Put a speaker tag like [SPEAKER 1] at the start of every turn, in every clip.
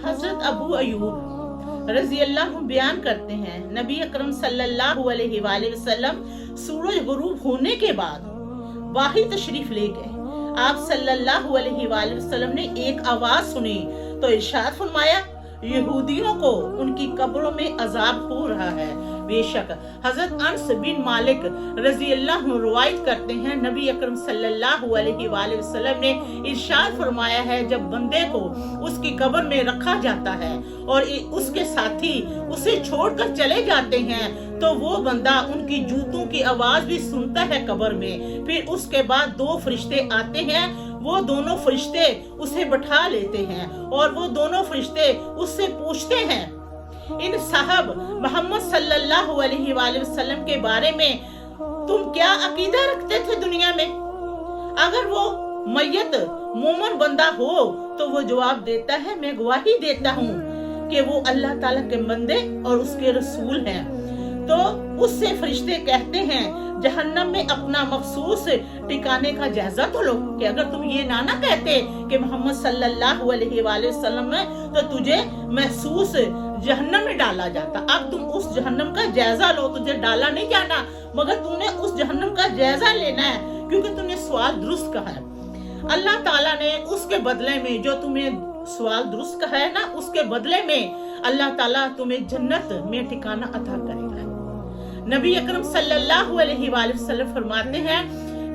[SPEAKER 1] हजरत अबू अयूब रजी अल्लाह बयान करते हैं, नबी अकरम सल्लल्लाहु अलैहि वसल्लम सूरज गुरूब होने के बाद वाही तशरीफ ले गए। आप सल्लल्लाहु अलैहि वसल्लम ने एक आवाज सुनी तो इरशाद फरमाया, यहूदियों को उनकी कब्रों में अजाब हो रहा है। बेशक हजरत अनस बिन मालिक रजी अल्लाह रवायत करते हैं, नबी अकरम सल्लल्लाहु अलैहि वसल्लम ने इरशाद फरमाया है, जब बंदे को उसकी कब्र में रखा जाता है और उसके साथी उसे छोड़कर चले जाते हैं तो वो बंदा उनकी जूतों की आवाज भी सुनता है कब्र में। फिर उसके बाद दो फरिश्ते आते हैं, वो दोनों फरिश्ते उसे बैठा लेते हैं और वो दोनों फरिश्ते उससे पूछते हैं, इन साहब मोहम्मद सल्लल्लाहु अलैहि वसल्लम के बारे में तुम क्या अकीदा रखते थे दुनिया में? अगर वो मय्यत मोमन बंदा हो तो वो जवाब देता है, मैं गवाही देता हूँ कि वो अल्लाह ताला के बंदे और उसके रसूल हैं। तो उससे फरिश्ते कहते हैं, जहन्नम में अपना मखसूस ठिकाने का जायजा तो लो, कि अगर तुम ये ना कहते कि मोहम्मद सल्लल्लाहु अलैहि वसल्लम है तो तुझे महसूस जहन्नम में डाला जाता। अब तुम उस जहन्नम का जायजा लो, तुझे डाला नहीं जाना मगर तूने उस जहन्नम का जायजा लेना है क्योंकि तूने सवाल दुरुस्त कहा है। अल्लाह ताला ने उसके बदले में जो तुम्हें सवाल दुरुस्त कहा है ना, उसके बदले में अल्लाह ताला तुम्हें जन्नत में ठिकाना अता करेगा। नबी अकरम सल्लल्लाहु अलैहि वसल्लम फरमाते हैं,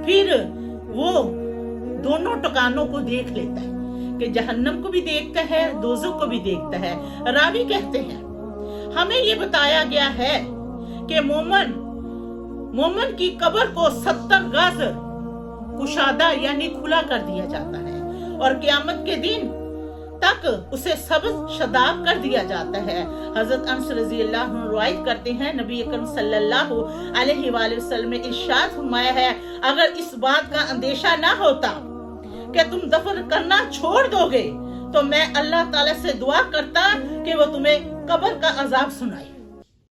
[SPEAKER 1] फिर वो दोनों ठिकानों को देख लेता है कि जहन्नम को भी देखता है, दोज़ख को भी देखता है। रावी कहते हैं, हमें ये बताया गया है कि मोमन की कब्र को 70 गज कुशादा यानी खुला कर दिया जाता है और क़यामत के दिन तक उसे सब्ज़ शदाब कर दिया जाता है। हजरत अनस रजी अल्लाह अन्हु रिवायत करते हैं, नबी अकरम सल्लल्लाहु अलैहि वसल्लम ने इरशाद फरमाया है, अगर इस बात का अंदेशा ना होता कि तुम दफन करना छोड़ दोगे तो मैं अल्लाह ताला से दुआ करता कि वो तुम्हें कब्र का अजाब सुनाए।